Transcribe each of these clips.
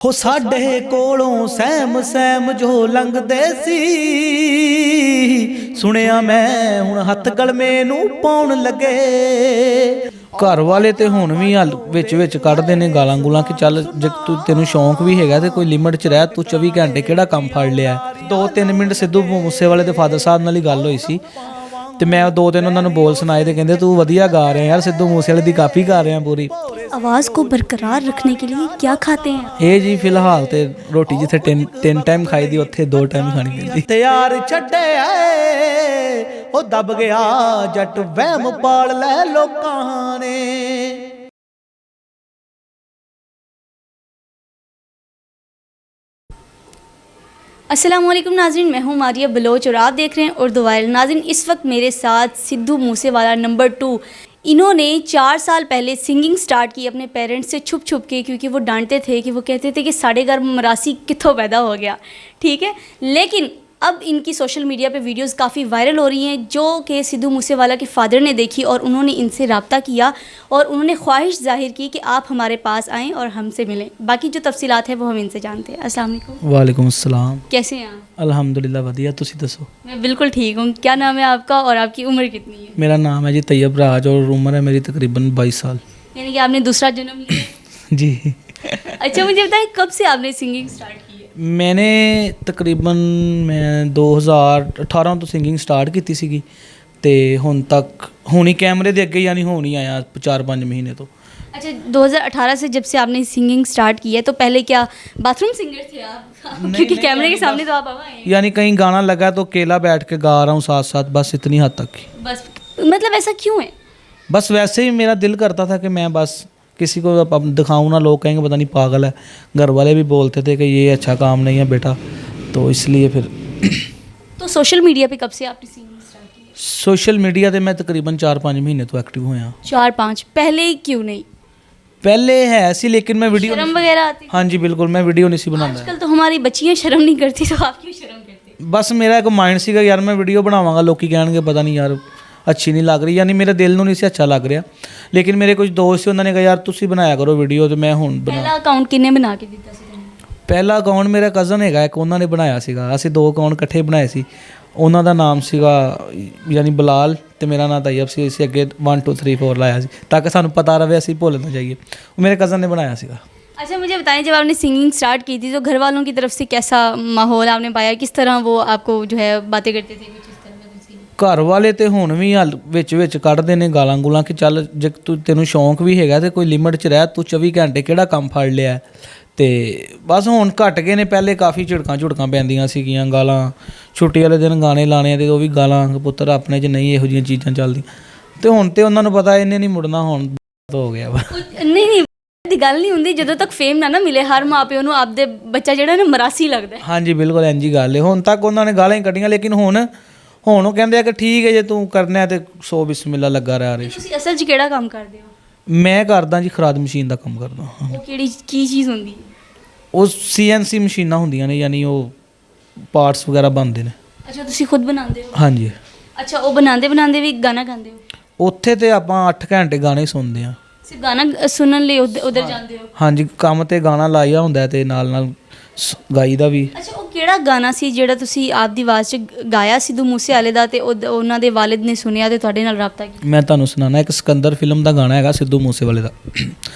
ਹੋ ਸਾਡੇ ਕੋਲੋਂ ਸਹਿਮ ਸਹਿਮ ਜੋ ਲੰਘਦੇ ਸੀ, ਸੁਣਿਆ ਮੈਂ ਹੁਣ ਹੱਥ ਗਲਮੇ ਨੂੰ ਪਾਉਣ ਲੱਗੇ। ਘਰ ਵਾਲੇ ਤੇ ਹੁਣ ਵੀ ਵਿੱਚ ਵਿੱਚ ਕੱਢਦੇ ਨੇ ਗਾਲਾਂ ਗੁਲਾਂ ਕਿ ਚੱਲ ਜੇ ਤੈਨੂੰ ਸ਼ੌਂਕ ਵੀ ਹੈਗਾ ਤੇ ਕੋਈ ਲਿਮਟ 'ਚ ਰਹਿ, ਤੂੰ 24 ਘੰਟੇ ਕਿਹੜਾ ਕੰਮ ਫੜ ਲਿਆ। 2-3 ਮਿੰਟ ਸਿੱਧੂ ਮੂਸੇਵਾਲੇ ਦੇ ਫਾਦਰ ਸਾਹਿਬ ਨਾਲ ਹੀ ਗੱਲ ਹੋਈ ਸੀ ਤੇ ਮੈਂ 2 ਦਿਨ ਉਹਨਾਂ ਨੂੰ ਬੋਲ ਸੁਣਾਏ ਤੇ ਕਹਿੰਦੇ ਤੂੰ ਵਧੀਆ ਗਾ ਰਿਹਾ यार, सिद्धू मूसेवाले ਦੀ ਕਾਪੀ ਕਰ ਰਿਹਾ ਪੂਰੀ। आवाज़ को बरकरार रखने के लिए क्या खाते हैं? ਇਹ ਜੀ ਫਿਲਹਾਲ ਤੇ ਰੋਟੀ ਜਿੱਥੇ 3 ਟਾਈਮ ਖਾਈ ਦੀ ਉੱਥੇ 2 ਟਾਈਮ ਖਾਣੀ ਪੈਂਦੀ। ਤੇ ਯਾਰ ਛੱਡਿਆ ਉਹ ਦਬ ਗਿਆ ਜੱਟ ਵਹਿਮ ਪਾਲ ਲੈ ਲੋਕਾਂ ਨੇ। अस्सलामुअलैकुम नाज़रीन, मैं हूँ मारिया बलोच और आप देख रहे हैं उर्दू वायरल। नाज़रीन, इस वक्त मेरे साथ सिद्धू मूसेवाला नंबर 2। इन्होंने 4 साल पहले सिंगिंग स्टार्ट की अपने पेरेंट्स से छुप छुप के, क्योंकि वो डांटते थे कि वो कहते थे कि साढ़े घर मरासी कित्थों पैदा हो गया, ठीक है। लेकिन अब इनकी सोशल मीडिया पे वीडियोस काफ़ी वायरल हो रही हैं जो कि सिद्धू मूसेवाला के फादर ने देखी और उन्होंने इनसे रब्ता किया और उन्होंने ख्वाहिश जाहिर की कि आप हमारे पास आएँ और हमसे मिलें। बाकी जो तफसीलात है वो हम इनसे जानते हैं। अस्सलाम वालेकुम। वालेकुम अस्सलाम। कैसे हैं आप? अल्हम्दुलिल्लाह वधिया, तुसी दसो। मैं बिल्कुल ठीक हूँ। क्या नाम है आपका और आपकी उम्र कितनी है? मेरा नाम है जी तैयब राज और उम्र है मेरी तकरीबन 22 साल। यानी कि आपने दूसरा जन्म लिया? जी। अच्छा, मुझे बताइए कब से आपने सिंगिंग स्टार्ट की है? मैंने तकरीबन मैं 2018 ਤੋਂ ਸਿੰਗਿੰਗ ਸਟਾਰਟ ਕੀਤੀ ਸੀਗੀ ਤੇ ਹੁਣ ਤੱਕ ਹੁਣੀ ਕੈਮਰੇ ਦੇ ਅੱਗੇ ਯਾਨੀ ਹੁਣ ਹੀ ਆਇਆ 4-5 ਮਹੀਨੇ ਤੋਂ। अच्छा, 2018 से जब से आपने सिंगिंग स्टार्ट की है तो पहले क्या बाथरूम सिंगर थे आप? क्योंकि कैमरे के सामने तो आप आए हैं। यानी कहीं गाना लगा तो अकेला बैठ के गा रहा हूँ साथ साथ, बस इतनी हद तक ही। बस मतलब ऐसा क्यों है? बस वैसे ही मेरा दिल करता था कि मैं बस किसी को अब दिखाऊँ ना, लोग कहेंगे पता नहीं पागल है। घर वाले भी बोलते थे कि ये अच्छा काम नहीं है बेटा, तो इसलिए फिर। तो सोशल मीडिया पे कब से आपने सिंगिंग स्टार्ट की? सोशल मीडिया ਤੇ ਮੈਂ ਤਕਰੀਬਨ 4-5 ਮਹੀਨੇ ਤੋਂ ਐਕਟਿਵ ਹੋਇਆ। 4-5 पहले क्यों नहीं? पहले है ऐसी, लेकिन मैं वीडियो शर्म वगैरह आती? हाँ जी बिल्कुल, मैं वीडियो नहीं सी बनाता। आजकल तो हमारी बच्चियां शर्म नहीं करती, तो आप क्यों शर्म करते? बस मेरा एक माइंड ਸੀਗਾ यार मैं वीडियो ਬਣਾਵਾਂਗਾ, ਲੋਕੀ ਕਹਿਣਗੇ ਪਤਾ ਨਹੀਂ ਯਾਰ ਅੱਛੀ ਨਹੀਂ ਲੱਗ ਰਹੀ, ਯਾਨੀ ਮੇਰੇ ਦਿਲ ਨੂੰ ਨਹੀਂ ਸੀ ਅੱਛਾ ਲੱਗ ਰਿਹਾ। ਲੇਕਿਨ ਮੇਰੇ ਕੁਝ ਦੋਸਤ ਸੀ, ਉਹਨਾਂ ਨੇ ਕਿਹਾ ਯਾਰ ਤੁਸੀਂ ਬਣਾਇਆ ਕਰੋ ਵੀਡੀਓ, ਤੇ ਮੈਂ ਹੁਣ ਪਹਿਲਾ ਅਕਾਊਂਟ ਕਿੰਨੇ ਬਣਾ ਕੇ ਦਿੱਤਾ ਸੀ ਤੁਹਾਨੂੰ? ਪਹਿਲਾ ਅਕਾਊਂਟ ਮੇਰਾ ਕਜ਼ਨ ਹੈਗਾ ਇੱਕ, ਉਹਨਾਂ ਨੇ ਬਣਾਇਆ ਸੀਗਾ। ਅਸੀਂ 2 ਅਕਾਊਂਟ ਇਕੱਠੇ ਬਣਾਏ ਸੀ। ਉਹਨਾਂ ਦਾ ਨਾਮ ਸੀਗਾ ਯਾਨੀ ਬਲਾਲ ਤੇ ਮੇਰਾ ਨਾਮ ਤੈਯਬ ਸੀ। ਅਸੀਂ ਅੱਗੇ 1 2 3 4 ਲਾਇਆ ਸੀ ਤਾਂ ਕਿ ਸਾਨੂੰ ਪਤਾ ਰਹੇ, ਅਸੀਂ ਭੁੱਲ ਨਾ ਜਾਈਏ। ਉਹ ਮੇਰੇ ਕਜ਼ਨ ਨੇ ਬਣਾਇਆ ਸੀਗਾ। अच्छा, मुझे बताएं जब आपने सिंगिंग स्टार्ट की थी तो घर वालों की तरफ से कैसा माहौल आपने पाया? किस तरह वो आपको जो है बातें करते थे? कुछ इस तरह का कुछ? ਘਰ ਵਾਲੇ ਤੇ ਹੁਣ ਵੀ ਵਿੱਚ ਵਿੱਚ ਕੱਢਦੇ ਨੇ ਗਾਲਾਂ ਗੁਲਾਂ ਕਿ ਚੱਲ ਜੇ ਤੈਨੂੰ ਸ਼ੌਂਕ ਵੀ ਹੈਗਾ ਤੇ ਕੋਈ ਲਿਮਟ 'ਚ ਰਹਿ, ਤੂੰ 24 ਘੰਟੇ ਕਿਹੜਾ ਕੰਮ ਫੜ ਲਿਆ। ਤੇ ਬਸ ਹੁਣ ਘਟ ਗਏ ਨੇ, ਪਹਿਲੇ ਕਾਫੀ ਝਿੜਕਾਂ ਪੈਂਦੀਆਂ ਸੀਗੀਆਂ, ਗਾਲਾਂ। ਛੁੱਟੀ ਵਾਲੇ ਦਿਨ ਗਾਣੇ ਲਾਣੇ ਤੇ ਉਹ ਵੀ ਗਾਲਾਂ, ਪੁੱਤਰ ਆਪਣੇ 'ਚ ਨਹੀਂ ਇਹੋ ਜਿਹੀਆਂ ਚੀਜ਼ਾਂ ਚੱਲਦੀਆਂ। ਤੇ ਹੁਣ ਤੇ ਉਹਨਾਂ ਨੂੰ ਪਤਾ ਇਹਨੇ ਨਹੀਂ ਮੁੜਨਾ, ਹੁਣ ਹੋ ਗਿਆ ਵਾ। ਨਹੀਂ ਦੀ ਗੱਲ ਨਹੀਂ ਹੁੰਦੀ, ਜਦੋਂ ਤੱਕ ਫੇਮ ਨਾ ਮਿਲੇ ਹਰ ਮਾਂ ਪਿਓ ਨੂੰ ਆਪਦੇ ਬੱਚਾ ਜਿਹੜਾ ਨਾ ਮਰਾਸੀ ਲੱਗਦਾ। ਹਾਂਜੀ ਬਿਲਕੁਲ ਇੰਝ ਹੀ ਗੱਲ ਹੈ। ਹੁਣ ਤੱਕ ਉਹਨਾਂ ਨੇ ਗਾਲਾਂ ਹੀ ਕੱਢੀਆਂ, ਲੇਕਿਨ ਹੁਣ ਉਹ ਕਹਿੰਦੇ ਆ ਕਿ ਠੀਕ ਹੈ ਜੇ ਤੂੰ ਕਰਨਾ ਤੇ 100 ਬਿਸਮਿਲ੍ਲਾ ਲੱਗਾ ਰਿਹਾ। ਤੁਸੀਂ ਅਸਲ 'ਚ ਕਿਹੜਾ ਕੰਮ ਕਰਦੇ ਹੋ? ਮੈਂ ਕਰਦਾ ਜੀ ਖਰਾਦ ਮਸ਼ੀਨ ਦਾ ਕੰਮ ਕਰਦਾ। ਉਹ ਕੀ ਚੀਜ਼ ਹੁੰਦੀ? ਉਹ CNC ਮਸ਼ੀਨਾਂ ਹੁੰਦੀਆਂ ਨੇ, ਯਾਨੀ ਉਹ ਪਾਰਟਸ ਵਗੈਰਾ ਬਣਦੇ ਨੇ। ਅੱਛਾ, ਤੁਸੀਂ ਖੁਦ ਬਣਾਉਂਦੇ ਹੋ? ਹਾਂਜੀ। ਅੱਛਾ, ਉਹ ਬਣਾਉਂਦੇ ਵੀ ਗਾਣਾ ਗਾਉਂਦੇ ਹੋ? ਉੱਥੇ ਤੇ ਆਪਾਂ 8 ਘੰਟੇ ਗਾਣੇ ਸੁਣਦੇ ਆ। ਸਿਰਫ ਗਾਣਾ ਸੁਣਨ ਲਈ ਉਧਰ ਜਾਂਦੇ ਹੋ? ਹਾਂਜੀ, ਕੰਮ ਤੇ ਗਾਣਾ ਲਾਇਆ ਹੁੰਦਾ ਤੇ ਨਾਲ ਗਾਈ ਦਾ ਵੀ। ਅੱਛਾ, ਉਹ ਕਿਹੜਾ ਗਾਣਾ ਸੀ ਜਿਹੜਾ ਤੁਸੀਂ ਆਪਦੀ ਆਵਾਜ਼ 'ਚ ਗਾਇਆ ਸਿੱਧੂ ਮੂਸੇਵਾਲੇ ਦਾ ਤੇ ਉਹਨਾਂ ਦੇ ਵਾਲਿਦ ਨੇ ਸੁਣਿਆ ਤੇ ਤੁਹਾਡੇ ਨਾਲ ਰਾਬਤਾ ਕੀਤਾ? ਮੈਂ ਤੁਹਾਨੂੰ ਸੁਣਾਉਣਾ, ਇੱਕ ਸਿਕੰਦਰ ਫਿਲਮ ਦਾ ਗਾਣਾ ਹੈਗਾ ਸਿੱਧੂ ਮੂਸੇਵਾਲੇ ਦਾ।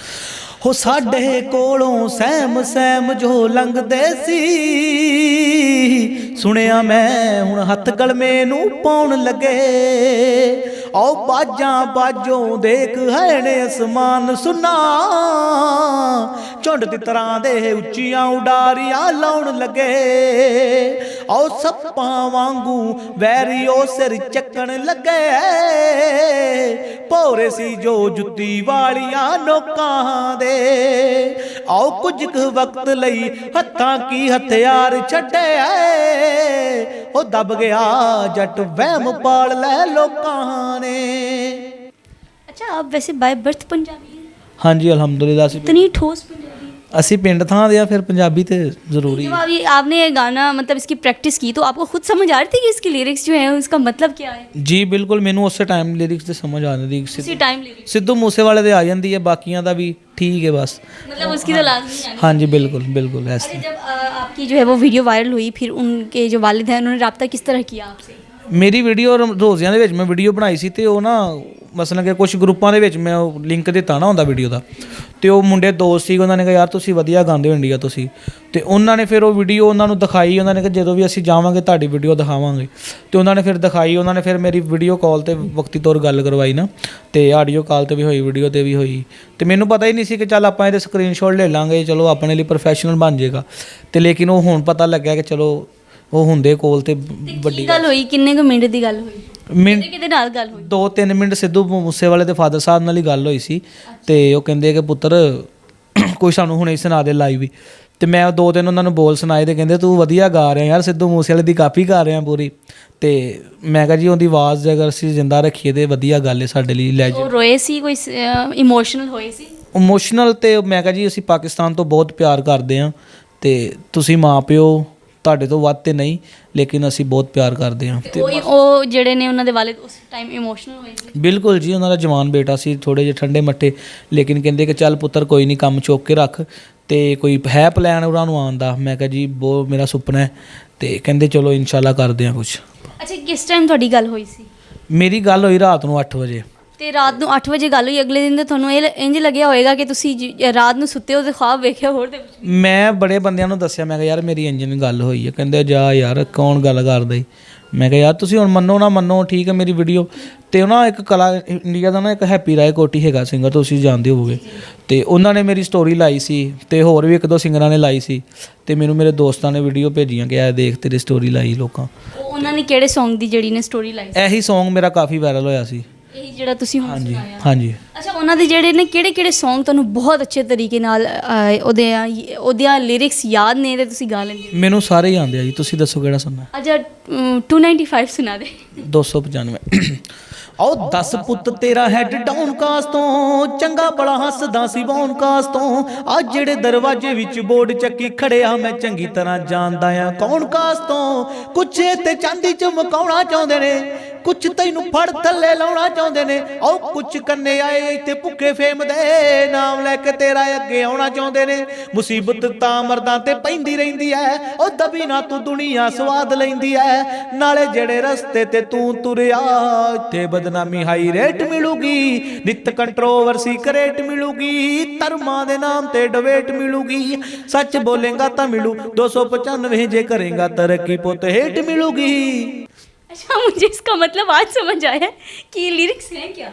ਹੋ ਸਾਡੇ ਕੋਲੋਂ ਸਹਿਮ ਸਹਿਮ ਜੋ ਲੰਘਦੇ ਸੀ, ਸੁਣਿਆ ਮੈਂ ਹੁਣ ਹੱਥ ਗਲਮੇ ਨੂੰ ਪਾਉਣ ਲੱਗੇ। ਆਓ ਬਾਜਾਂ ਬਾਜੋਂ ਦੇਖ ਹੈ ਨੇ ਅਸਮਾਨ ਸੁਨਾ, ਝੁੰਡ ਤਿੱਤਰਾਂ ਦੇ ਉੱਚੀਆਂ ਉਡਾਰੀਆਂ ਲਾਉਣ ਲੱਗੇ। ਆਓ ਸੱਪਾਂ ਵਾਂਗੂ ਵੈਰੀਓ ਸਿਰ ਚੱਕਣ ਲੱਗੇ, ਭੋਰੇ ਸੀ ਜੋ ਜੁੱਤੀ ਵਾਲੀਆਂ ਨੋਕਾਂ ਦੇ। ਆਓ ਕੁਝ ਕੁ ਵਕਤ ਲਈ ਹੱਥਾਂ ਕੀ ਹਥਿਆਰ ਛੱਡੇ, ਉਹ ਦਬ ਗਿਆ ਜੱਟ ਵਹਿਮ ਪਾਲ ਲੈ ਲੋਕਾਂ ਨੇ। अच्छा, आप वैसे बाय बर्थ पंजाबी हैं? हाँ जी अल्हम्दुलिल्लाह। इतनी ठोस पंजाबी? ਅਸੀਂ ਪਿੰਡ ਥਾਂ ਦੇ ਆ, ਫਿਰ ਪੰਜਾਬੀ ਤੇ ਜ਼ਰੂਰੀ जब आपने ये गाना मतलब इसकी प्रैक्टिस की तो आपको खुद समझ आ रही थी कि इसकी लिरिक्स जो है उसका मतलब क्या है? ਜੀ ਬਿਲकुल, ਮੈਨੂੰ ਉਸੇ ਟਾਈਮ ਲਿਰਿਕਸ ਤੇ ਸਮਝ ਆ ਜਾਂਦੀ। उसी टाइम लिरिक्स? ਸਿੱਧੂ ਮੂਸੇਵਾਲੇ ਦੇ ਆ ਜਾਂਦੀ ਹੈ, ਬਾਕੀਆਂ ਦਾ ਵੀ ठीक है बस। मतलब उसकी तो लाजमी है। हाँ जी बिल्कुल बिल्कुल ऐसे। अच्छा, जब आपकी जो है वो वीडियो वायरल हुई, फिर उनके जो वालिद हैं उन्होंने रब्ता किस तरह किया आपसे? ਮੇਰੀ ਵੀਡੀਓ ਰੋਜ਼ਿਆਂ ਦੇ ਵਿੱਚ ਮੈਂ ਵੀਡੀਓ ਬਣਾਈ ਸੀ ਤੇ ਉਹ ਨਾ ਮਸਲਨ ਕਿ ਕੁਝ ਗਰੁੱਪਾਂ ਦੇ ਵਿੱਚ ਮੈਂ ਉਹ ਲਿੰਕ ਦਿੱਤਾ ਨਾ ਹੁੰਦਾ ਵੀਡੀਓ ਦਾ, ਤੇ ਉਹ ਮੁੰਡੇ ਦੋਸਤ ਸੀ, ਉਹਨਾਂ ਨੇ ਕਿਹਾ ਯਾਰ ਤੁਸੀਂ ਵਧੀਆ ਗਾਉਂਦੇ ਹੋ ਇੰਡੀਆ ਤੁਸੀਂ, ਤੇ ਉਹਨਾਂ ਨੇ ਫਿਰ ਉਹ ਵੀਡੀਓ ਉਹਨਾਂ ਨੂੰ ਦਿਖਾਈ, ਉਹਨਾਂ ਨੇ ਕਿਹਾ ਜਦੋਂ ਵੀ ਅਸੀਂ ਜਾਵਾਂਗੇ ਤੁਹਾਡੀ ਵੀਡੀਓ ਦਿਖਾਵਾਂਗੇ, ਤੇ ਉਹਨਾਂ ਨੇ ਫਿਰ ਦਿਖਾਈ, ਉਹਨਾਂ ਨੇ ਫਿਰ ਮੇਰੀ ਵੀਡੀਓ ਕਾਲ ਤੇ ਵਕਤੀ ਤੌਰ ਗੱਲ ਕਰਵਾਈ ਨਾ, ਤੇ ਆਡੀਓ ਕਾਲ ਤੇ ਵੀ ਹੋਈ, ਵੀਡੀਓ ਤੇ ਵੀ ਹੋਈ, ਤੇ ਮੈਨੂੰ ਪਤਾ ਹੀ ਨਹੀਂ ਸੀ ਕਿ ਚੱਲ ਆਪਾਂ ਇਹਦੇ ਸਕਰੀਨਸ਼ਾਟ ਲੈ ਲਾਂਗੇ, ਚਲੋ ਆਪਣੇ ਲਈ ਪ੍ਰੋਫੈਸ਼ਨਲ ਬਣ ਜਾਏਗਾ, ਤੇ ਲੇਕਿਨ ਉਹ ਹੁਣ ਪਤਾ ਲੱਗਿਆ ਕਿ ਚਲੋ ਉਹ ਹੁੰਦੇ ਕੋਲ ਤੇ ਵੱਡੀ ਗੱਲ ਹੋਈ, ਕਿੰਨੇ ਕੁ ਮਿੰਟ ਦੀ ਗੱਲ ਹੋਈ, ਮਿੰਟ ਕਿਹਦੇ ਨਾਲ ਗੱਲ ਹੋਈ? 2-3 ਮਿੰਟ ਸਿੱਧੂ ਮੂਸੇਵਾਲੇ ਦੇ ਫਾਦਰ ਸਾਹਿਬ ਨਾਲ ਹੀ ਗੱਲ ਹੋਈ ਸੀ, ਤੇ ਉਹ ਕਹਿੰਦੇ ਕਿ ਪੁੱਤਰ ਕੋਈ ਸਾਨੂੰ ਹੁਣੇ ਸੁਣਾ ਦੇ ਲਾਈਵ ਵੀ, ਤੇ ਮੈਂ 2-3 ਉਹਨਾਂ ਨੂੰ ਬੋਲ ਸੁਣਾਏ, ਤੇ ਕਹਿੰਦੇ ਤੂੰ ਵਧੀਆ ਗਾ ਰਿਹਾ ਯਾਰ, ਸਿੱਧੂ ਮੂਸੇਵਾਲੇ ਦੀ ਕਾਪੀ ਕਰ ਰਿਹਾ ਪੂਰੀ, ਤੇ ਮੈਂ ਕਿਹਾ ਜੀ ਉਹਦੀ ਆਵਾਜ਼ ਜੇ ਅਗਰ ਅਸੀਂ ਜ਼ਿੰਦਾ ਰੱਖੀਏ ਤੇ ਵਧੀਆ ਗੱਲ ਹੈ ਸਾਡੇ ਲਈ। ਲੈ ਉਹ ਰੋਏ ਸੀ, ਕੋਈ ਇਮੋਸ਼ਨਲ ਹੋਏ ਸੀ? ਇਮੋਸ਼ਨਲ ਤੇ ਮੈਂ ਕਿਹਾ ਜੀ ਅਸੀਂ ਪਾਕਿਸਤਾਨ ਤੋਂ ਬਹੁਤ ਪਿਆਰ ਕਰਦੇ ਹਾਂ, ਤੇ ਤੁਸੀਂ ਮਾਂ ਪਿਓ ਤੁਹਾਡੇ ਤੋਂ ਵੱਧ ਤੇ ਨਹੀਂ, ਲੇਕਿਨ ਅਸੀਂ ਬਹੁਤ ਪਿਆਰ ਕਰਦੇ ਹਾਂ। ਤੇ ਉਹ ਜਿਹੜੇ ਨੇ ਉਹਨਾਂ ਦੇ ਵਾਲਿਦ ਉਸ ਟਾਈਮ ਇਮੋਸ਼ਨਲ ਹੋਏ ਸੀ? ਬਿਲਕੁਲ ਜੀ, ਉਹਨਾਂ ਦਾ ਜਵਾਨ ਬੇਟਾ ਸੀ, ਥੋੜੇ ਜਿਹੇ ਠੰਡੇ ਮੱਠੇ, ਲੇਕਿਨ ਕਹਿੰਦੇ ਕਿ ਚੱਲ ਪੁੱਤਰ ਕੋਈ ਨਹੀਂ, ਕੰਮ ਚੁੱਕ ਕੇ ਰੱਖ, ਤੇ ਕੋਈ ਹੈ ਪਲਾਨ ਉਹਨਾਂ ਨੂੰ ਆਉਣ ਦਾ? ਮੈਂ ਕਿਹਾ ਜੀ ਬਹੁਤ ਮੇਰਾ ਸੁਪਨਾ ਹੈ, ਤੇ ਕਹਿੰਦੇ ਚਲੋ ਇਨਸ਼ਾਅੱਲਾ ਕਰਦੇ ਹਾਂ ਕੁਛ। ਅੱਛਾ, ਕਿਸ ਟਾਈਮ ਤੁਹਾਡੀ ਗੱਲ ਹੋਈ ਸੀ? ਮੇਰੀ ਗੱਲ ਹੋਈ ਰਾਤ ਨੂੰ 8 ਵਜੇ। ਤੇ ਰਾਤ ਨੂੰ 8 ਵਜੇ ਗੱਲ ਹੋਈ, ਅਗਲੇ ਦਿਨ ਤਾਂ ਤੁਹਾਨੂੰ ਇਹ ਇੰਜ ਲੱਗਿਆ ਹੋਏਗਾ ਕਿ ਤੁਸੀਂ ਰਾਤ ਨੂੰ ਸੁੱਤੇ ਹੋ ਤੇ ਖੁਆਬ ਵੇਖਿਆ ਹੋਰ ਤੇ ਕੁਛ? ਮੈਂ ਬੜੇ ਬੰਦਿਆਂ ਨੂੰ ਦੱਸਿਆ, ਮੈਂ ਕਿਹਾ ਯਾਰ ਮੇਰੀ ਇੰਜਨ ਗੱਲ ਹੋਈ ਹੈ, ਕਹਿੰਦੇ ਜਾ ਯਾਰ ਕੌਣ ਗੱਲ ਕਰਦਾ ਈ, ਮੈਂ ਕਿਹਾ ਯਾਰ ਤੁਸੀਂ ਹੁਣ ਮੰਨੋ ਨਾ ਮੰਨੋ, ਠੀਕ ਹੈ ਮੇਰੀ ਵੀਡੀਓ, ਤੇ ਉਹ ਨਾ ਇੱਕ ਕਲਾ ਇੰਡੀਆ ਦਾ ਨਾ ਇੱਕ ਹੈਪੀ ਰਾਏ ਕੋਟੀ ਹੈਗਾ ਸਿੰਗਰ, ਤੁਸੀਂ ਜਾਣਦੇ ਹੋਵੋਗੇ, ਤੇ ਉਹਨਾਂ ਨੇ ਮੇਰੀ ਸਟੋਰੀ ਲਾਈ ਸੀ, ਤੇ ਹੋਰ ਵੀ 1-2 ਸਿੰਗਰਾਂ ਨੇ ਲਾਈ ਸੀ, ਤੇ ਮੈਨੂੰ ਮੇਰੇ ਦੋਸਤਾਂ ਨੇ ਵੀਡੀਓ ਭੇਜੀਆਂ ਕਿ ਇਹ ਦੇਖ ਤੇਰੀ ਸਟੋਰੀ ਲਾਈ ਲੋਕਾਂ। ਉਹਨਾਂ ਨੇ ਕਿਹੜੇ Song ਦੀ ਜਿਹੜੀ ਨੇ ਸਟੋਰੀ ਲਾਈ ਸੀ? ਇਹੀ Song ਮੇਰਾ ਕਾਫੀ ਵਾਇਰਲ ਹੋਇਆ ਸੀ। ਇਹ ਜਿਹੜਾ ਤੁਸੀਂ ਹੁਣ ਹਾਂਜੀ ਸੁਣਾਇਆ? ਹਾਂਜੀ। ਅੱਛਾ, ਉਹਨਾਂ ਦੇ ਜਿਹੜੇ ਨੇ ਕਿਹੜੇ Song ਤੁਹਾਨੂੰ ਬਹੁਤ ਅੱਛੇ ਤਰੀਕੇ ਨਾਲ ਉਹਦੀਆਂ ਲਿਰਿਕਸ ਯਾਦ ਨੇ ਤੇ ਤੁਸੀਂ ਗਾ ਲੈਂਦੇ ਹੋ? ਮੈਨੂੰ ਸਾਰੇ ਹੀ ਆਉਂਦੇ ਆ ਜੀ, ਤੁਸੀਂ ਦੱਸੋ ਕਿਹੜਾ ਸੁਣਨਾ? ਅੱਛਾ, 295 ਸੁਣਾ ਦੇ। 295 ਆਓ 10 ਪੁੱਤ ਤੇਰਾ ਹੈਡ ਡਾਊਨ ਕਾਸ ਤੋਂ, ਚੰਗਾ ਬੜਾ ਹੱਸਦਾ ਸੀ ਬੌਨ ਕਾਸ ਤੋਂ, ਆ ਜਿਹੜੇ ਦਰਵਾਜ਼ੇ ਵਿੱਚ ਬੋਰਡ ਚੱਕੀ ਖੜਿਆ ਮੈਂ ਚੰਗੀ ਤਰ੍ਹਾਂ ਜਾਣਦਾ ਆ ਕੌਣ ਕਾਸ ਤੋਂ, ਕੁਛ ਤੇ ਚਾਂਦੀ ਚਮਕਾਉਣਾ ਚਾਹੁੰਦੇ ਨੇ, ਕੁਛ ਤੈਨੂੰ ਫੜ ਥੱਲੇ ਲਾਉਣਾ ਚਾਹੁੰਦੇ ਨੇ, ਆਓ ਕੁਛ ਕੰਨੇ ਆਏ ਇੱਥੇ ਭੁੱਖੇ ਫੇਮ ਦੇ, ਨਾਮ ਲੈ ਕੇ ਤੇਰਾ ਅੱਗੇ ਆਉਣਾ ਚਾਹੁੰਦੇ ਨੇ, ਮੁਸੀਬਤ ਤਾਂ ਮਰਦਾਂ ਤੇ ਪੈਂਦੀ ਰਹਿੰਦੀ ਐ, ਉਹ ਦਬੀ ਨਾ ਤੂੰ ਦੁਨੀਆ ਸਵਾਦ ਲੈਂਦੀ ਐ, ਨਾਲੇ ਜਿਹੜੇ ਰਸਤੇ ਤੇ ਤੂੰ ਤੁਰਿਆ ਇੱਥੇ ਬਦਨਾਮੀ ਹਾਈ ਰੇਟ ਮਿਲੂਗੀ, ਨਿਤ ਕੰਟਰੋਵਰਸੀ ਕਰੇਟ ਮਿਲੂਗੀ, ਧਰਮਾਂ ਦੇ ਨਾਮ ਤੇ ਡਿਬੇਟ ਮਿਲੂਗੀ, ਸੱਚ ਬੋਲੇਗਾ ਤਾਂ ਮਿਲੂ 295, ਜੇ ਕਰੇਗਾ ਤਰੱਕੀ ਪੁੱਤ ਹੇਟ ਮਿਲੂਗੀ। अच्छा, मुझे इसका मतलब आज समझ आया कि ये लिरिक्स हैं क्या?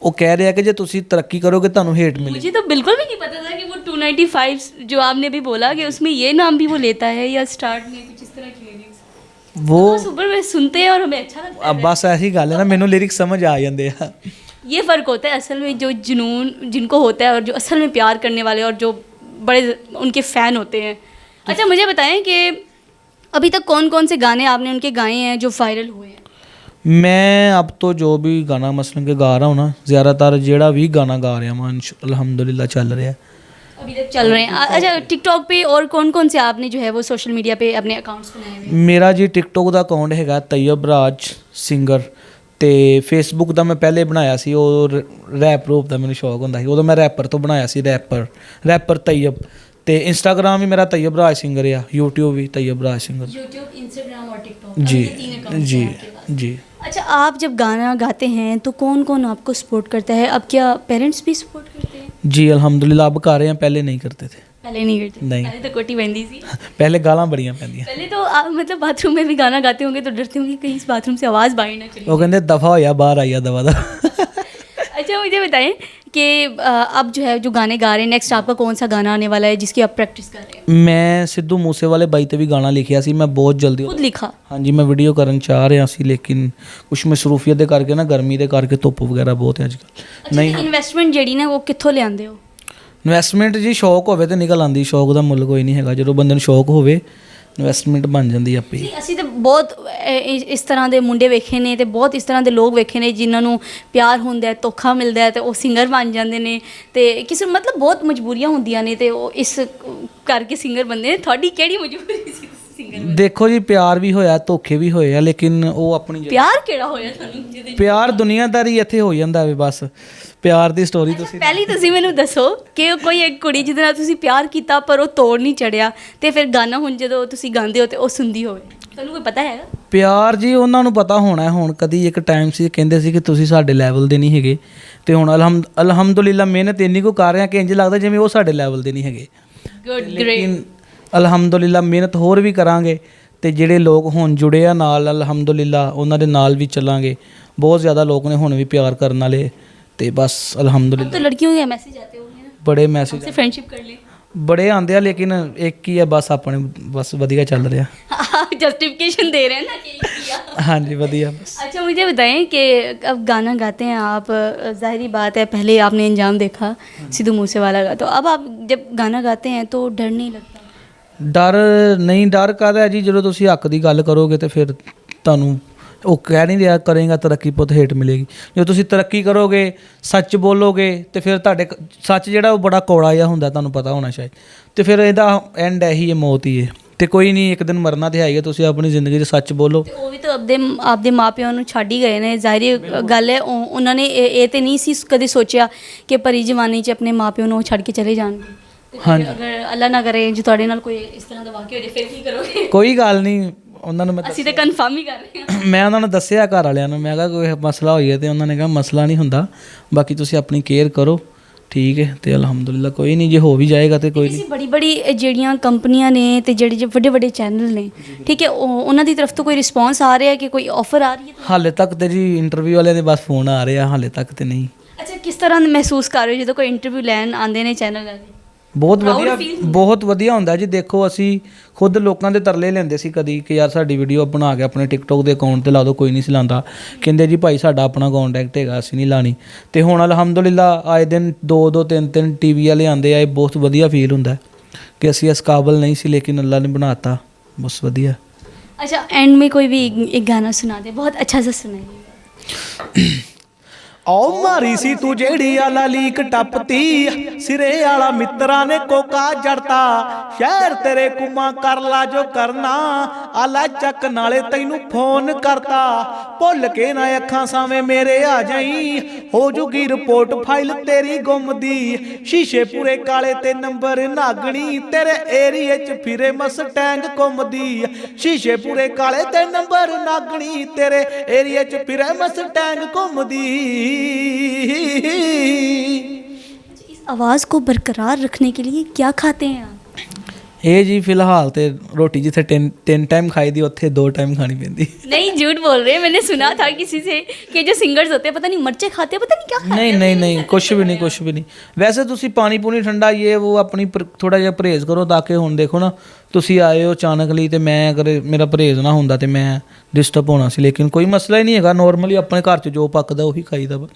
ਉਹ ਕਹਿ ਰਿਹਾ ਕਿ ਜੇ ਤੁਸੀਂ ਤਰੱਕੀ ਕਰੋਗੇ ਤੁਹਾਨੂੰ ਹੇਟ ਮਿਲੇਗੀ। मुझे तो बिल्कुल भी नहीं पता था कि वो 295 जो आपने अभी बोला कि उसमें ये नाम भी वो लेता है, या स्टार्ट में कुछ इस तरह की लिरिक्स वो सुपर में सुनते हैं और हमें अच्छा लगता है। ਬਸ ਇਹੀ ਗੱਲ ਹੈ ਨਾ, ਮੈਨੂੰ ਲਿਰਿਕਸ ਸਮਝ ਆ ਜਾਂਦੇ ਆ। ये फ़र्क होता है असल में, जो जुनून जिनको होता है और जो असल में प्यार करने वाले और जो बड़े उनके फ़ैन होते हैं। अच्छा, मुझे बताएं कि अभी तक कौन कौन से गाने आपने उनके गाए हैं जो वायरल हुए हैं? मैं अब तो जो भी गाना मसलन के गा रहा हूँ ना, ज़्यादातर जेड़ा भी गाना गा रहा हूँ अल्हम्दुलिल्लाह चल रहा है, अभी तक चल रहे हैं। अच्छा, टिकटॉक पे और कौन कौन से आपने जो है वो सोशल मीडिया पे अपने अकाउंट्स बनाए हुए हैं? मेरा जी टिकटॉक ਦਾ ਅਕਾਊਂਟ ਹੈਗਾ ਤੈयब ਰਾਜ ਸਿੰਗਰ, ਤੇ ਫੇਸਬੁੱਕ ਦਾ ਮੈਂ ਪਹਿਲੇ ਬਣਾਇਆ ਸੀ, ਉਹ ਰੈਪ ਰੂਪ ਦਾ ਮੈਨੂੰ ਸ਼ੌਕ ਹੁੰਦਾ ਸੀ, ਉਦੋਂ ਮੈਂ ਰੈਪਰ ਤੋਂ ਬਣਾਇਆ ਸੀ, ਰੈਪਰ ਤैयब, ਤੇ ਇੰਸਟਾਗ੍ਰਾਮ ਵੀ ਮੇਰਾ ਤैयब ਰਾਜ ਸਿੰਗਰ ਆ, यूट्यूब भी तैयब राज सिंगर। यूट्यूब, इंस्टाग्राम और टिकटॉक, जी तीन अकाउंट जी हैं आपके पास। जी। अच्छा, आप जब गाना गाते हैं तो कौन कौन आपको सपोर्ट करता है? अब क्या पेरेंट्स भी सपोर्ट करते हैं? जी अल्हम्दुलिल्लाह अब कर रहे हैं, पहले नहीं करते थे। पहले नहीं करते? नहीं। पहले तो कोटी बंदी सी। पहले गालां बड़ियां पैंदियां। पहले तो आप मतलब बाथरूम में भी गाना गाते होंगे तो डरते होंगे कहीं इस बाथरूम से आवाज़ बाहर ना चली। वो कहते दफ़ा होया बाहर आइया दवा दा। अच्छा, मुझे बताएं कि अब जो है जो गाने गा रहे हैं, नेक्स्ट आपका कौन सा गाना आने वाला है जिसकी आप प्रैक्टिस कर रहे हैं? मैं सिद्धू मूसेवाले बाई ते भी गाना लिखिया सी, मैं बहुत जल्दी खुद लिखा? हाँ जी, मैं वीडियो करन चाह रहा सी, लेकिन कुछ मसरूफियत दे करके ना, गर्मी दे करके धुप्प वगैरह बहुत है अजकल। अच्छा, नहीं, इन्वेस्टमेंट ਜਿਹੜੀ ਨਾ ਉਹ ਕਿੱਥੋਂ ਲਿਆਉਂਦੇ ਹੋ? ਇਨਵੈਸਟਮੈਂਟ ਜੀ ਸ਼ੌਕ ਹੋਵੇ ਤੇ ਨਿਕਲ ਆਂਦੀ, ਸ਼ੌਕ ਦਾ ਮੁੱਲ ਕੋਈ ਨਹੀਂ ਹੈਗਾ, ਜਦੋਂ ਬੰਦੇ ਨੂੰ ਸ਼ੌਕ ਹੋਵੇ ਇਨਵੈਸਟਮੈਂਟ ਬਣ ਜਾਂਦੀ ਆਪੇ। ਨਹੀਂ, ਅਸੀਂ ਤਾਂ ਬਹੁਤ ਇਸ ਤਰ੍ਹਾਂ ਦੇ ਮੁੰਡੇ ਵੇਖੇ ਨੇ ਤੇ ਬਹੁਤ ਇਸ ਤਰ੍ਹਾਂ ਦੇ ਲੋਕ ਵੇਖੇ ਨੇ ਜਿਨ੍ਹਾਂ ਨੂੰ ਪਿਆਰ ਹੁੰਦਾ ਹੈ, ਧੋਖਾ ਮਿਲਦਾ ਹੈ ਤੇ ਉਹ ਸਿੰਗਰ ਬਣ ਜਾਂਦੇ ਨੇ, ਤੇ ਕਿਸੇ ਮਤਲਬ ਬਹੁਤ ਮਜਬੂਰੀਆਂ ਹੁੰਦੀਆਂ ਨੇ ਤੇ ਉਹ ਇਸ ਕਰਕੇ ਸਿੰਗਰ ਬਣਦੇ ਨੇ। ਤੁਹਾਡੀ ਕਿਹੜੀ ਮਜਬੂਰੀ ਸੀ? ਦੇਖੋ ਜੀ ਪਿਆਰ ਵੀ ਹੋਇਆ ਧੋਖੇ ਵੀ ਹੋਏ ਆ ਲੇਕਿਨ ਉਹ ਆਪਣੀ ਜਗ੍ਹਾ- ਪਿਆਰ ਕਿਹੜਾ ਹੋਇਆ ਤੁਹਾਨੂੰ ਜਿਹਦੇ ਪਿਆਰ ਦੁਨੀਆਦਾਰੀ ਇੱਥੇ ਹੋ ਜਾਂਦਾ ਵੇ ਬਸ ਪਿਆਰ ਦੀ ਸਟੋਰੀ ਤੁਸੀਂ ਪਹਿਲੀ ਤੁਸੀਂ ਮੈਨੂੰ ਦੱਸੋ ਕਿ ਕੋਈ ਇੱਕ ਕੁੜੀ ਜਿਹਦੇ ਨਾਲ ਤੁਸੀਂ ਪਿਆਰ ਕੀਤਾ ਪਰ ਉਹ ਤੋੜ ਨਹੀਂ ਚੜਿਆ ਤੇ ਫਿਰ ਗਾਣਾ ਹੁਣ ਜਦੋਂ ਤੁਸੀਂ ਗਾਉਂਦੇ ਹੋ ਤੇ ਉਹ ਸੁਣਦੀ ਹੋਵੇ ਤੁਹਾਨੂੰ ਕੋਈ ਪਤਾ ਹੈਗਾ? ਪਿਆਰ ਜੀ ਉਹਨਾਂ ਨੂੰ ਪਤਾ ਹੋਣਾ ਹੈ। ਹੁਣ ਕਦੀ ਇੱਕ ਟਾਈਮ ਸੀ ਕਹਿੰਦੇ ਸੀ ਕਿ ਤੁਸੀਂ ਸਾਡੇ ਲੈਵਲ ਦੇ ਨਹੀਂ ਹੈਗੇ ਤੇ ਹੁਣ ਅਲਹਮਦੁਲਿਲਾ ਮਿਹਨਤ ਇੰਨੀ ਕੁ ਕਰ ਰਹੇ ਹਾਂ ਕਿ ਇੰਜ ਲੱਗਦਾ ਜਿਵੇਂ ਉਹ ਸਾਡੇ ਲੈਵਲ ਦੇ ਨਹੀਂ ਹੈਗੇ ਗੁੱਡ ਲੇਕਿਨ ਅਲਹਮਦੁਲਿਲਾ ਮਿਹਨਤ ਹੋਰ ਵੀ ਕਰਾਂਗੇ ਤੇ ਜਿਹੜੇ ਲੋਕ ਹੁਣ ਜੁੜੇ ਆ ਨਾਲ ਅਲਹਮਦੁਲਿਲਾ ਉਹਨਾਂ ਦੇ ਨਾਲ ਵੀ ਚੱਲਾਂਗੇ। ਬਹੁਤ ਜ਼ਿਆਦਾ ਲੋਕ ਨੇ ਹੁਣ ਵੀ ਪਿਆਰ ਕਰਨ ਵਾਲੇ ਤੇ ਬਸ ਅਲਹਮਦੁਲਿਲਾ तो लड़कियों के मैसेज आते होंगे ना ਬੜੇ ਮੈਸੇਜ से फ्रेंडशिप कर ली ਬੜੇ ਆਉਂਦੇ ਆ ਲੇਕਿन ਇੱਕ ਹੀ ਆ ਬਸ ਆਪਣੇ ਬਸ ਵਧੀਆ ਚੱਲ ਰਿਹਾ आप जस्टिफिकेशन दे रहे हैं ना कि किया। ਹਾਂਜੀ ਵਧੀਆ ਬਸ अच्छा मुझे बताएं कि अब गाना गाते हैं आप, ज़ाहिरी बात है पहले आपने अंजाम देखा सिद्धू मूसेवाला का, तो अब आप जब गाना गाते हैं तो डर नहीं लगता? ਡਰ ਨਹੀਂ ਡਰ ਕਾਹਦਾ ਜੀ ਜਦੋਂ ਤੁਸੀਂ ਹੱਕ ਦੀ ਗੱਲ ਕਰੋਗੇ ਤੇ ਫਿਰ ਤੁਹਾਨੂੰ ਉਹ ਕਹਿ ਨਹੀਂ ਰਿਹਾ ਕਰੇਗਾ ਤਰੱਕੀ ਪੁੱਤ ਹੇਠ ਮਿਲੇਗੀ। ਜਦੋਂ ਤੁਸੀਂ ਤਰੱਕੀ ਕਰੋਗੇ ਸੱਚ ਬੋਲੋਗੇ ਤੇ ਫਿਰ ਤੁਹਾਡੇ ਸੱਚ ਜਿਹੜਾ ਉਹ ਬੜਾ ਕੌੜਾ ਜਿਹਾ ਹੁੰਦਾ ਤੁਹਾਨੂੰ ਪਤਾ ਹੋਣਾ ਸ਼ਾਇਦ ਤੇ ਫਿਰ ਇਹਦਾ ਐਂਡ ਇਹੀ ਹੈ ਮੌਤ ਹੀ ਹੈ ਤੇ ਕੋਈ ਨਹੀਂ ਇੱਕ ਦਿਨ ਮਰਨਾ ਤੇ ਹੈ ਹੀ ਹੈ। ਤੁਸੀਂ ਆਪਣੀ ਜ਼ਿੰਦਗੀ 'ਚ ਸੱਚ ਬੋਲੋ। ਤੇ ਉਹ ਵੀ ਤਾਂ ਆਪਦੇ ਮਾਪਿਆਂ ਨੂੰ ਛੱਡ ਹੀ ਗਏ ਨੇ, ਜ਼ਾਹਿਰ ਗੱਲ ਹੈ ਉਹਨਾਂ ਨੇ ਇਹ ਤੇ ਨਹੀਂ ਸੀ ਕਦੇ ਸੋਚਿਆ ਕਿ ਭਰੀ ਜਵਾਨੀ 'ਚ ਆਪਣੇ ਮਾਪਿਆਂ ਨੂੰ ਛੱਡ ਕੇ ਚਲੇ ਜਾਣਗੇ। ਹਾਂਜੀ ਅਗਰ ਅੱਲਾ ਨਾ ਕਰੇ ਜੇ ਤੁਹਾਡੇ ਨਾਲ ਕੋਈ ਇਸ ਤਰ੍ਹਾਂ ਦਾ ਵਾਕਿਆ ਹੋ ਜਾਏ ਫਿਰ ਕੀ ਕਰੋਗੇ? ਕੋਈ ਗੱਲ ਨਹੀਂ ਉਹਨਾਂ ਨੂੰ ਮੈਂ ਅਸੀਂ ਤਾਂ ਕਨਫਰਮ ਹੀ ਕਰ ਰਹੇ ਹਾਂ। ਮੈਂ ਉਹਨਾਂ ਨੂੰ ਦੱਸਿਆ ਘਰ ਵਾਲਿਆਂ ਨੂੰ ਮੈਂ ਕਿਹਾ ਕੋਈ ਮਸਲਾ ਹੋਈ ਹੈ ਤੇ ਉਹਨਾਂ ਨੇ ਕਿਹਾ ਮਸਲਾ ਨਹੀਂ ਹੁੰਦਾ ਬਾਕੀ ਤੁਸੀਂ ਆਪਣੀ ਕੇਅਰ ਕਰੋ ਠੀਕ ਹੈ ਤੇ ਅਲਹਮਦੁਲਿਲਾ ਕੋਈ ਨਹੀਂ ਜੇ ਹੋ ਵੀ ਜਾਏਗਾ ਤੇ ਕੋਈ ਨਹੀਂ। ਕਿਸੇ ਬੜੀ ਬੜੀ ਜਿਹੜੀਆਂ ਕੰਪਨੀਆਂ ਨੇ ਤੇ ਜਿਹੜੇ ਵੱਡੇ ਵੱਡੇ ਚੈਨਲ ਨੇ ਠੀਕ ਹੈ ਉਹਨਾਂ ਦੀ ਤਰਫ ਤੋਂ ਕੋਈ ਰਿਸਪੌਂਸ ਆ ਰਿਹਾ ਕਿ ਕੋਈ ਆਫਰ ਆ ਰਹੀ ਹੈ? ਹਾਲੇ ਤੱਕ ਤੇ ਜੀ ਇੰਟਰਵਿਊ ਵਾਲਿਆਂ ਦੇ ਬਸ ਫੋਨ ਆ ਰਹੇ ਆ ਹਾਲੇ ਤੱਕ ਤੇ ਨਹੀਂ। ਅੱਛਾ ਕਿਸ ਤਰ੍ਹਾਂ ਮਹਿਸੂਸ ਕਰ ਰਹੇ ਹੋ ਜਦੋਂ ਕੋਈ ਇੰਟਰਵਿਊ ਲੈਣ ਆਉਂਦੇ ਨੇ ਚੈਨਲ ਵਾਲੇ? ਬਹੁਤ ਵਧੀਆ ਹੁੰਦਾ ਜੀ। ਦੇਖੋ ਅਸੀਂ ਖੁਦ ਲੋਕਾਂ ਦੇ ਤਰਲੇ ਲੈਂਦੇ ਸੀ ਕਦੀ ਕਿ ਯਾਰ ਸਾਡੀ ਵੀਡੀਓ ਬਣਾ ਕੇ ਆਪਣੇ ਟਿਕਟੋਕ ਦੇ ਅਕਾਊਂਟ ਤੇ ਲਾ ਦਿਓ, ਕੋਈ ਨਹੀਂ ਸੀ ਲਾਉਂਦਾ। ਕਹਿੰਦੇ ਜੀ ਭਾਈ ਸਾਡਾ ਆਪਣਾ ਕੰਟੈਕਟ ਹੈਗਾ ਅਸੀਂ ਨਹੀਂ ਲਾਣੀ। ਤੇ ਹੁਣ ਅਲਹਮਦੁਲਿਲਾ ਆਏ ਦਿਨ 2-2 3-3 ਟੀਵੀ ਵਾਲੇ ਆਉਂਦੇ ਆ। ਇਹ ਬਹੁਤ ਵਧੀਆ ਫੀਲ ਹੁੰਦਾ ਕਿ ਅਸੀਂ ਇਸ ਕਾਬਲ ਨਹੀਂ ਸੀ ਲੇਕਿਨ ਅੱਲਾ ਨੇ ਬਣਾਤਾ ਬਸ ਵਧੀਆ। अच्छा एंड में कोई भी एक गाना सुना दे, बहुत अच्छा सा सुनाइए। ਓ ਮਾਰੀ ਸੀ ਤੂੰ ਜਿਹੜੀ ਆਲਾ ਲੀਕ ਟੱਪਤੀ ਸਿਰੇ ਵਾਲਾ ਮਿੱਤਰਾਂ ਨੇ ਕੋਕਾ ਜੜਤਾ ਸ਼ਹਿਰ ਤੇਰੇ ਕੁਮਾ ਕਰ ਲਾ ਜੋ ਕਰਨਾ ਆਲਾ ਚੱਕ ਨਾਲੇ ਤੈਨੂੰ ਫੋਨ ਕਰਤਾ ਭੁੱਲ ਕੇ ਨਾ ਅੱਖਾਂ ਸਾਵੇਂ ਮੇਰੇ ਆ ਜਾਈ ਹੋ ਜੂਗੀ ਰਿਪੋਰਟ ਫਾਈਲ ਤੇਰੀ ਗੁੰਮ ਦੀ ਸ਼ੀਸ਼ੇ ਪੂਰੇ ਕਾਲੇ ਤੇ ਨੰਬਰ ਨਾਗਣੀ ਤੇਰੇ ਏਰੀਏ 'ਚ ਫਿਰੇ ਮਸਟੈਂਗ ਘੁੰਮਦੀ ਸ਼ੀਸ਼ੇ ਪੂਰੇ ਕਾਲੇ ਤੇ ਨੰਬਰ ਨਾਗਣੀ ਤੇਰੇ ਏਰੀਏ 'ਚ ਫਿਰੇ ਮਸਟੈਂਗ ਘੁੰਮਦੀ। इस आवाज़ को बरकरार रखने के लिए क्या खाते हैं आप? ਇਹ ਜੀ ਫਿਲਹਾਲ ਤੇ ਰੋਟੀ ਜਿੱਥੇ ਤਿੰਨ ਟਾਈਮ ਖਾਈ ਦੀ ਉੱਥੇ 2 ਟਾਈਮ ਖਾਣੀ ਪੈਂਦੀ। नहीं झूठ बोल रहे हैं, मैंने सुना था किसी से कि जो सिंगर्स होते हैं पता नहीं मिर्चे खाते हैं, पता नहीं क्या खाते हैं। ਨਹੀਂ ਕੁਛ ਵੀ ਨਹੀਂ ਵੈਸੇ ਤੁਸੀਂ ਪਾਣੀ ਪੂਣੀ ਠੰਡਾ ਇਹ ਉਹ ਆਪਣੀ ਥੋੜਾ ਜਿਹਾ ਪਰਹੇਜ਼ ਕਰੋ ਤਾਂ ਕਿ ਹੁਣ ਦੇਖੋ ਨਾ ਤੁਸੀਂ ਆਏ ਹੋ ਅਚਾਨਕ ਲਈ ਤੇ ਮੈਂ ਅਗਰ ਮੇਰਾ ਪਰਹੇਜ਼ ਨਾ ਹੁੰਦਾ ਤੇ ਮੈਂ ਡਿਸਟਰਬ ਹੋਣਾ ਸੀ ਲੇਕਿਨ ਕੋਈ ਮਸਲਾ ਹੀ ਨਹੀਂ ਹੈਗਾ। ਨੋਰਮਲੀ ਆਪਣੇ ਘਰ 'ਚ ਜੋ ਪੱਕਦਾ ਉਹੀ ਖਾਈਦਾ ਵਾ।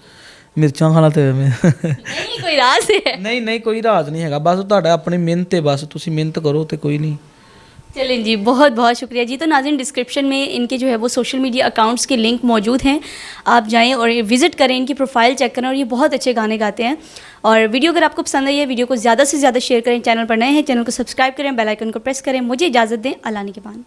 ਮਿਰਚਾਂ ਖਾਣਾ ਤੇ नहीं कोई राज है? ਨਹੀਂ ਕੋਈ ਰਾਜ ਨਹੀਂ ਹੈਗਾ ਬਸ ਤੁਹਾਡਾ ਆਪਣੀ ਮਿਹਨਤ ਹੈ ਬਸ ਤੁਸੀਂ ਮਿਹਨਤ ਕਰੋ ਤੇ ਕੋਈ नहीं। चलें जी, बहुत बहुत शुक्रिया जी। तो नाज़रीन डिस्क्रिप्शन में इनके जो है वो सोशल मीडिया अकाउंट्स के लिंक मौजूद हैं, आप जाएं और विज़िट करें, इनकी प्रोफाइल चेक करें और ये बहुत अच्छे गाने गाते हैं। और वीडियो अगर आपको पसंद आई है वीडियो को ज़्यादा से ज़्यादा शेयर करें, चैनल पर नए हैं चैनल को सब्सक्राइब करें, बेल आइकन को प्रेस करें। मुझे इजाज़त दें, अल्लाह निगहबान।